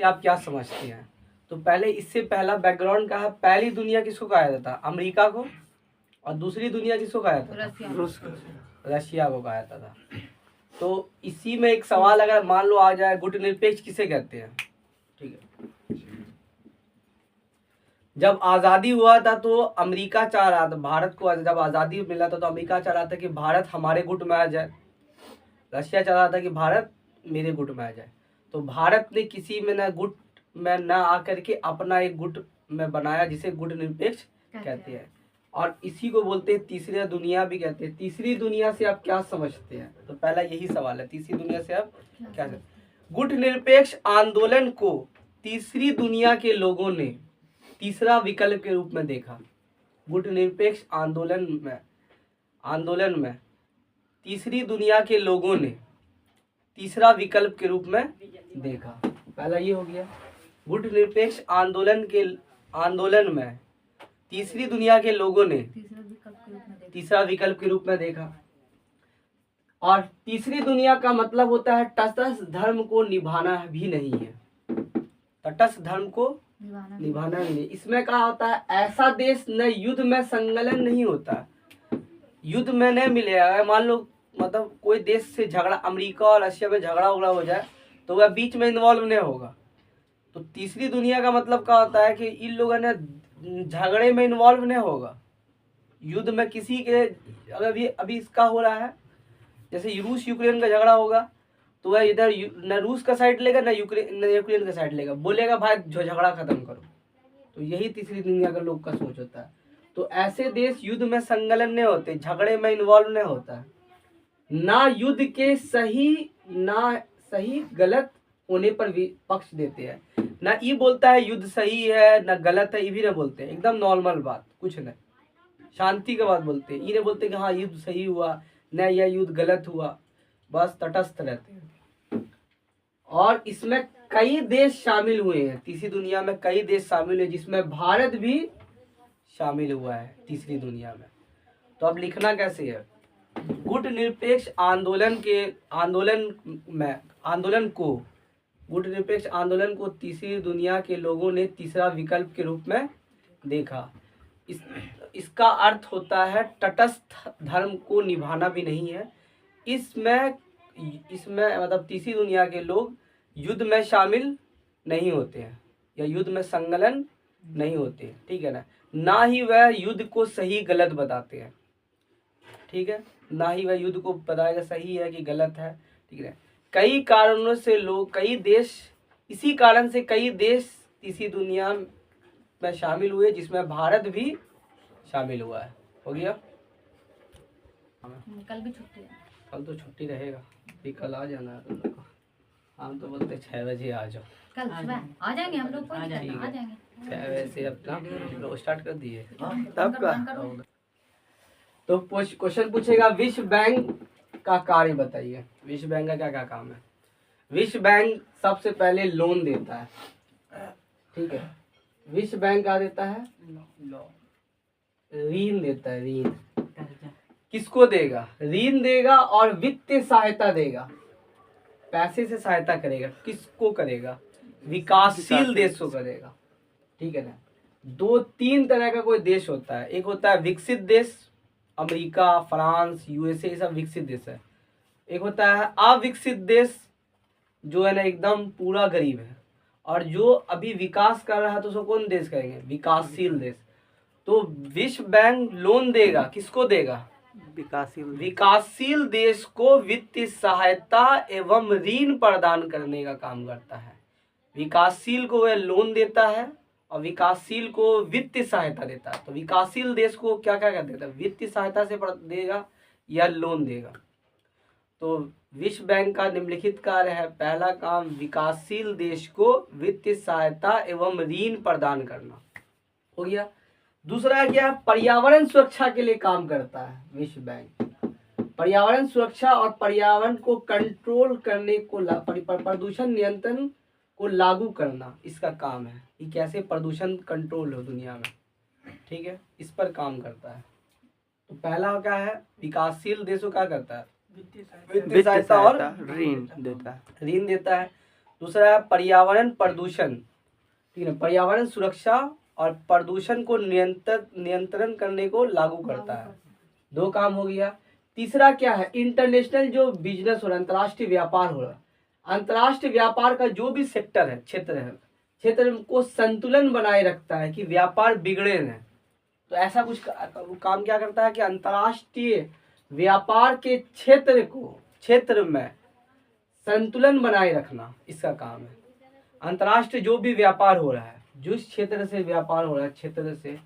से आप क्या समझते हैं? तो पहले इससे पहला बैकग्राउंड क्या है, पहली दुनिया किसको कहा जाता था? अमेरिका को। और दूसरी दुनिया किसको कहा जाता था? रशिया को कहा जाता था। तो इसी में एक सवाल अगर मान लो आ जाए, गुटनिरपेक्ष किसे कहते हैं? ठीक है, जब आज़ादी हुआ था तो अमेरिका चाह रहा था भारत को, जब आज़ादी मिला था तो अमेरिका चाह रहा था कि भारत हमारे गुट में आ जाए, रशिया चाह रहा था कि भारत मेरे गुट में आ जाए। तो भारत ने किसी में न गुट में न आकर के अपना एक गुट में बनाया जिसे गुट निरपेक्ष कहते हैं। और इसी को बोलते हैं तीसरी दुनिया भी कहते हैं। तीसरी दुनिया से आप क्या समझते हैं? तो पहला यही सवाल है, तीसरी दुनिया से आप क्या समझते? गुट निरपेक्ष आंदोलन को तीसरी दुनिया के लोगों ने तीसरा विकल्प के रूप में देखा। गुट निरपेक्ष आंदोलन में तीसरी दुनिया के लोगों ने तीसरा विकल्प के रूप में देखा। पहला ये हो गया, गुट निरपेक्ष आंदोलन में तीसरी दुनिया के लोगों ने तीसरा विकल्प के रूप में देखा। और तीसरी दुनिया का मतलब होता है तटस्थ धर्म को निभाना भी नहीं है, तटस्थ धर्म को निभाना भी नहीं। इसमें क्या होता है, ऐसा देश न युद्ध में संलग्न नहीं होता, युद्ध में नहीं मिलेगा। मान लो मतलब कोई देश से झगड़ा, अमेरिका और रशिया में झगड़ा उगड़ा हो जाए तो वह बीच में इन्वॉल्व नहीं होगा। तो तीसरी दुनिया का मतलब क्या होता है कि इन लोगों ने झगड़े में इन्वॉल्व नहीं होगा, युद्ध में किसी के, अगर अभी इसका हो रहा है जैसे रूस यूक्रेन का झगड़ा होगा तो वह इधर न रूस का साइड लेगा न यूक्रेन का साइड लेगा, बोलेगा भाई जो झगड़ा खत्म करो। तो यही तीसरी दुनिया का लोग का सोच होता है। तो ऐसे देश युद्ध में संलग्न नहीं होते, झगड़े में इन्वॉल्व नहीं होता है, ना युद्ध के सही गलत होने पर भी पक्ष देते हैं, ना ये बोलता है युद्ध सही है ना गलत है, ये भी नहीं बोलते, एकदम नॉर्मल बात, कुछ नहीं, शांति का बात बोलते हैं। ये नहीं बोलते कि हाँ युद्ध सही हुआ न यह युद्ध गलत हुआ, बस तटस्थ रहते हैं। और इसमें कई देश शामिल हुए हैं, तीसरी दुनिया में कई देश शामिल हुए जिसमें भारत भी शामिल हुआ है तीसरी दुनिया में। तो अब लिखना कैसे है, गुट निरपेक्ष आंदोलन को तीसरी दुनिया के लोगों ने तीसरा विकल्प के रूप में देखा। इसका अर्थ होता है तटस्थ धर्म को निभाना भी नहीं है। इसमें मतलब तीसरी दुनिया के लोग युद्ध में शामिल नहीं होते हैं या युद्ध में संलग्न नहीं होते, ठीक है ना ही वह युद्ध को सही गलत बताते हैं, ठीक है, ना ही वह युद्ध को बताएगा सही है कि गलत है, ठीक है। कई कारणों से लोग, कई देश, इसी कारण से कई देश तीसरी दुनिया में शामिल हुए जिसमें भारत भी शामिल हुआ है। हो गया, कल भी छुट्टी है, कल तो छुट्टी रहेगा, कल आ जाना है तुम लोग को। हम तो बोलते 6 बजे आ जाओ, कल सुबह आ जाएंगे हम लोग, आ जाएंगे 6 बजे से अपना स्टार्ट कर दिए तब का। तो क्वेश्चन पूछेगा विश्व बैंक का कार्य बताइए, विश्व बैंक का क्या क्या काम है? विश्व बैंक सबसे पहले लोन देता है, ठीक है, विश्व बैंक क्या देता है? ऋण देता है, ऋण किसको देगा? ऋण देगा और वित्तीय सहायता देगा, पैसे से सहायता करेगा, किसको करेगा? विकासशील देश को करेगा, ठीक है ना। 2-3 तरह का कोई देश होता है, एक होता है विकसित देश, अमेरिका, फ्रांस, यूएसए, ये सब विकसित देश है। एक होता है अविकसित देश जो है ना एकदम पूरा गरीब है, और जो अभी विकास कर रहा है तो उसको कौन देश कहेंगे? विकासशील देश। तो विश्व बैंक लोन देगा, किसको देगा? विकासशील देश को वित्तीय सहायता एवं ऋण प्रदान करने का काम करता है। विकासशील को वह लोन देता है और विकासशील को वित्तीय सहायता देता है। तो विकासशील देश को क्या क्या कर देता है? वित्तीय सहायता से देगा या लोन देगा। तो विश्व बैंक का निम्नलिखित कार्य है, पहला काम विकासशील देश को वित्तीय सहायता एवं ऋण प्रदान करना, हो गया। दूसरा क्या है? पर्यावरण सुरक्षा के लिए काम करता है विश्व बैंक। पर्यावरण सुरक्षा और पर्यावरण को कंट्रोल करने को, प्रदूषण नियंत्रण को लागू करना इसका काम है, कि कैसे प्रदूषण कंट्रोल हो दुनिया में, ठीक है, इस पर काम करता है। तो पहला क्या है? विकासशील देशों क्या करता है? वित्तीय सहायता और ऋण देता है, ऋण देता है। दूसरा है पर्यावरण प्रदूषण, ठीक है, पर्यावरण सुरक्षा और प्रदूषण को नियंत्रण करने को लागू करता है। 2 काम हो गया। तीसरा क्या है, इंटरनेशनल जो बिजनेस हो रहा है, अंतर्राष्ट्रीय व्यापार हो रहा है, अंतर्राष्ट्रीय व्यापार का जो भी सेक्टर है, क्षेत्र को संतुलन बनाए रखता है कि व्यापार बिगड़े न। तो ऐसा कुछ काम क्या करता है कि अंतर्राष्ट्रीय व्यापार के क्षेत्र में संतुलन बनाए रखना इसका काम है। अंतर्राष्ट्रीय जो भी व्यापार हो रहा है, जिस क्षेत्र से व्यापार हो रहा है, क्षेत्र से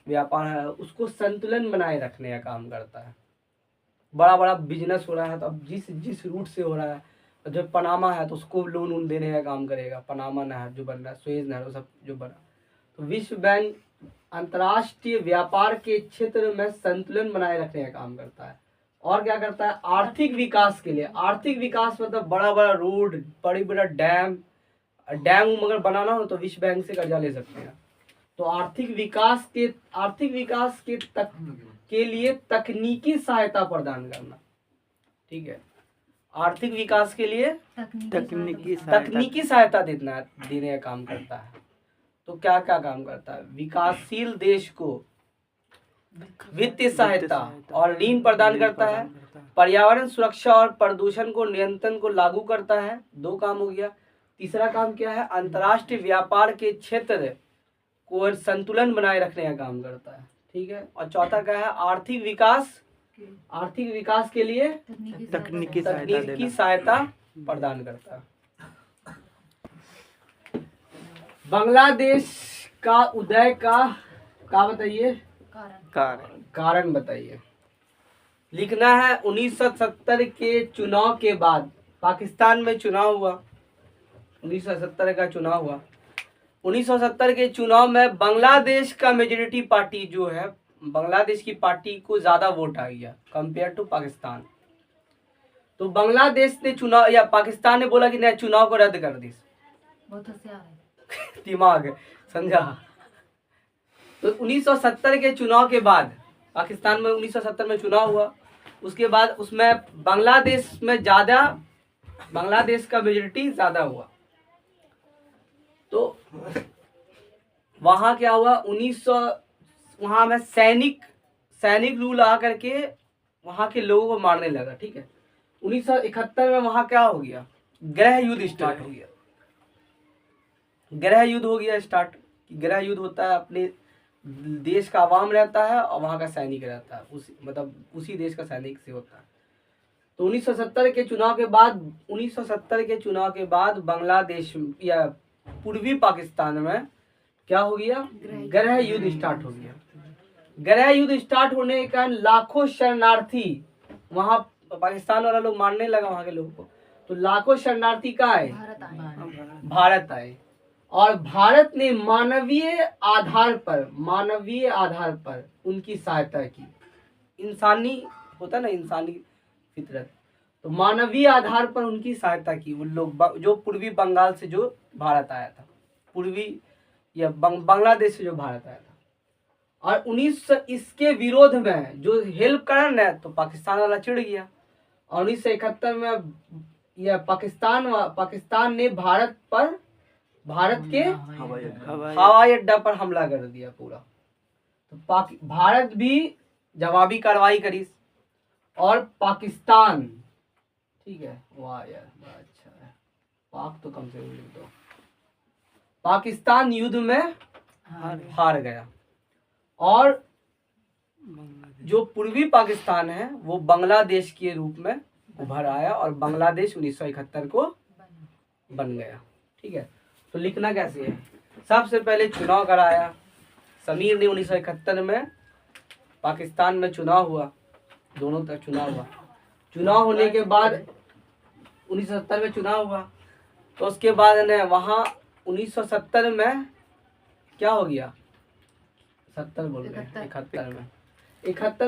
व्यापार है, उसको संतुलन बनाए रखने का काम करता है। बड़ा बड़ा बिजनेस हो रहा है तो अब जिस रूट से हो रहा है, जो पनामा है तो उसको लोन देने का काम करेगा, पनामा नहर जो बन रहा है, सुएज नहर, वो सब जो बना। तो विश्व बैंक अंतर्राष्ट्रीय व्यापार के क्षेत्र में संतुलन बनाए रखने का काम करता है। और क्या करता है, आर्थिक विकास के लिए, आर्थिक विकास मतलब बड़ा बड़ा रोड, बड़ी बड़ा डैम अगर बनाना हो तो विश्व बैंक से कर्जा ले सकते हैं। तो आर्थिक विकास के लिए तकनीकी सहायता प्रदान करना, ठीक है, आर्थिक विकास के लिए तकनीकी सहायता देने का काम करता है। तो क्या क्या काम करता है, विकासशील देश को वित्तीय सहायता और ऋण प्रदान करता है, पर्यावरण सुरक्षा और प्रदूषण को नियंत्रण को लागू करता है। 2 काम हो गया। तीसरा काम क्या है, अंतर्राष्ट्रीय व्यापार के क्षेत्र को संतुलन बनाए रखने का काम करता है, ठीक है। और चौथा क्या है, आर्थिक विकास के लिए तकनीकी सहायता प्रदान करता है। बांग्लादेश का उदय का बताइए, कारण बताइए। लिखना है 1970 के चुनाव के बाद पाकिस्तान में चुनाव हुआ, 1970 का चुनाव हुआ। 1970 के चुनाव में बांग्लादेश का मेजॉरिटी पार्टी जो है, बांग्लादेश की पार्टी को ज्यादा वोट आ गया कंपेयर टू पाकिस्तान। तो बांग्लादेश ने चुनाव, या पाकिस्तान ने बोला कि नहीं चुनाव को रद्द कर दी। बहुत होशियार है। दिमाग समझा। तो 1970 के चुनाव के बाद पाकिस्तान में 1970 में चुनाव हुआ, उसके बाद उसमें बांग्लादेश का मेजॉरिटी ज्यादा हुआ। तो वहां क्या हुआ, वहां में सैनिक रूल आ करके वहां के लोगों को मारने लगा, ठीक है। 1971 में वहां क्या हो गया, गृह युद्ध स्टार्ट हो गया। गृह युद्ध होता है, अपने देश का आवाम रहता है और वहां का सैनिक रहता है, उसी देश का सैनिक से होता है। तो 1970 के चुनाव के बाद बांग्लादेश या पूर्वी पाकिस्तान में क्या हो गया, गृह युद्ध स्टार्ट हो गया। गृह युद्ध स्टार्ट होने के कारण लाखों शरणार्थी वहां पाकिस्तान वाला लोग मारने लगा वहां के लोगों को। तो लाखों शरणार्थी कहाँ आए, भारत आए। और भारत ने मानवीय आधार पर उनकी सहायता की। इंसानी होता ना, इंसानी फितरत, तो मानवीय आधार पर उनकी सहायता की। उन लोग जो पूर्वी बंगाल से जो भारत आया था, पूर्वी या बांग्लादेश से जो भारत आया था। और इसके विरोध में जो हेल्प करा ना, तो पाकिस्तान वाला चिढ़ गया। और 1971 में यह पाकिस्तान ने भारत के हवाई अड्डा पर हमला कर दिया पूरा। तो भारत भी जवाबी कार्रवाई करी और पाकिस्तान, ठीक है, वाह यार बड़ा अच्छा है, पाक तो कम से कम लिख दो। पाकिस्तान युद्ध में हार गया और जो पूर्वी पाकिस्तान है वो बांग्लादेश के रूप में उभर आया और बांग्लादेश 1971 को बन गया, ठीक है। तो लिखना कैसे है, सबसे पहले चुनाव कराया समीर ने 1971 में, पाकिस्तान में चुनाव हुआ, दोनों तरफ चुनाव हुआ। चुनाव होने के बाद 1970 में चुनाव हुआ, तो उसके बाद ने वहाँ 1970 में क्या हो गया, 71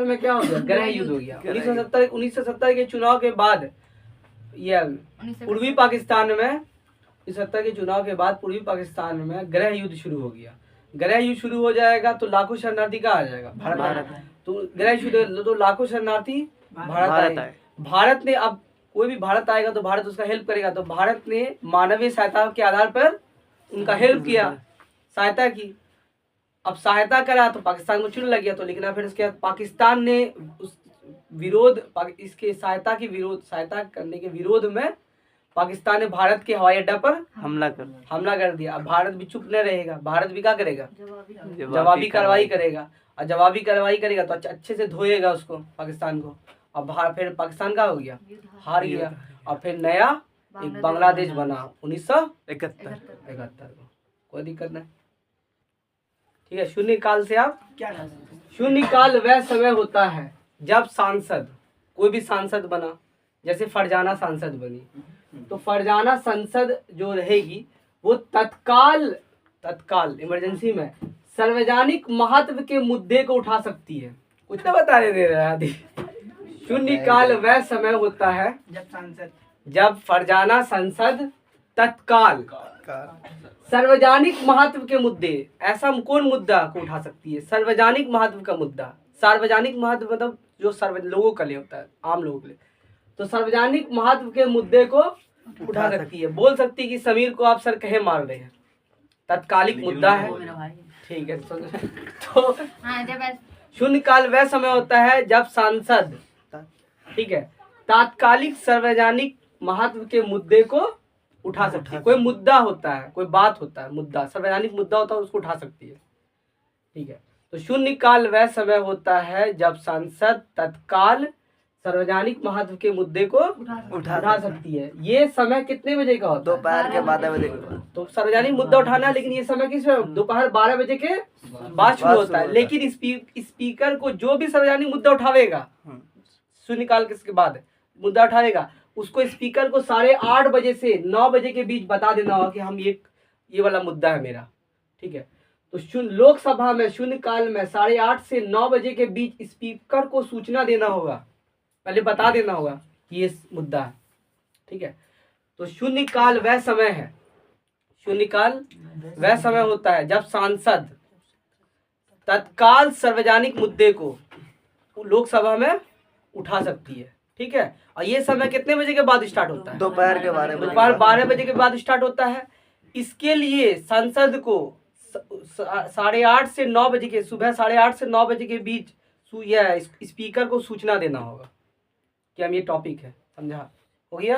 में क्या हो गया, गृह युद्ध हो गया। 1970 के चुनाव के बाद यह पूर्वी पाकिस्तान में 1970 के चुनाव के बाद पूर्वी पाकिस्तान में गृह युद्ध शुरू हो गया। गृह युद्ध शुरू हो जाएगा तो लाखों शरणार्थी कहाँ आ जाएगा, भारत। तो गृह युद्ध तो लाखों शरणार्थी भारत आए। भारत ने अब कोई भी भारत आएगा तो भारत उसका हेल्प करेगा। तो भारत ने मानवीय सहायता के आधार पर उनका हेल्प किया, सहायता की। अब सहायता करा तो पाकिस्तान को चुन लग गया, तो लिखना फिर उसके बाद पाकिस्तान ने उस इसके सहायता करने के विरोध में पाकिस्तान ने भारत के हवाई अड्डा पर हमला कर दिया। अब भारत भी चुप नहीं रहेगा, भारत भी क्या करेगा, जवाबी कार्रवाई करेगा। और जवाबी कार्रवाई करेगा तो अच्छे से धोएगा उसको, पाकिस्तान को। अब फिर पाकिस्तान का हो गया, हार गया। और फिर नया एक बांग्लादेश बना 1971 को। कोई दिक्कत नहीं, ठीक है। शून्य काल से आप क्या, शून्य काल वह समय होता है जब सांसद, कोई भी सांसद बना, जैसे फरजाना सांसद बनी, तो फरजाना संसद जो रहेगी वो तत्काल इमरजेंसी में सार्वजनिक महत्व के मुद्दे को उठा सकती है। कुछ तो बता दे रहा आदि। शून्य काल वह समय होता है जब फरजाना संसद तत्काल सार्वजनिक महत्व के मुद्दे, ऐसा कौन मुद्दा को उठा सकती है, सार्वजनिक महत्व का मुद्दा। सार्वजनिक महत्व मतलब जो लोगों के लिए होता है, आम लोगों के लिए। तो सार्वजनिक महत्व के मुद्दे को उठा सकती है। बोल सकती है कि समीर को आप सर कहे मार रहे हैं, तत्कालिक मुद्दा है, ठीक है। तो शून्य काल वह समय होता है जब सांसद, ठीक है, तात्कालिक सार्वजनिक महत्व के मुद्दे को उठा सकती है। कोई मुद्दा होता है, कोई बात होता है, मुद्दा, सार्वजनिक मुद्दा होता है, उसको उठा सकती है, ठीक है। तो शून्य काल वह समय होता है जब सांसद तत्काल सार्वजनिक महत्व के मुद्दे को उठा सकती है। ये समय कितने बजे का होता है, दोपहर के 12 बजे। तो सार्वजनिक मुद्दा उठाना है, लेकिन ये समय किस दोपहर 12 बजे के बाद शुरू होता है। लेकिन स्पीकर को जो भी सार्वजनिक मुद्दा उठावेगा, शून्यकाल के बाद मुद्दा उठावेगा, उसको स्पीकर को 8:30 बजे से 9 बजे के बीच बता देना होगा कि हम ये वाला मुद्दा है मेरा, ठीक है। तो लोकसभा में शून्यकाल में 8:30 से 9 बजे के बीच स्पीकर को सूचना देना होगा, पहले बता देना होगा कि ये मुद्दा है, ठीक है। तो शून्यकाल वह समय है, शून्यकाल वह समय होता है जब सांसद तत्काल सार्वजनिक मुद्दे को लोकसभा में उठा सकती है, ठीक है। और ये समय कितने बजे के बाद स्टार्ट होता है, दोपहर के 12 बजे। दोपहर 12 बजे के बाद स्टार्ट होता है। इसके लिए संसद को 8:30 से 9 बजे के, सुबह 8:30 से 9 बजे के बीच स्पीकर को सूचना देना होगा कि हम ये टॉपिक है, समझा, हो गया,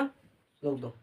रोक दो।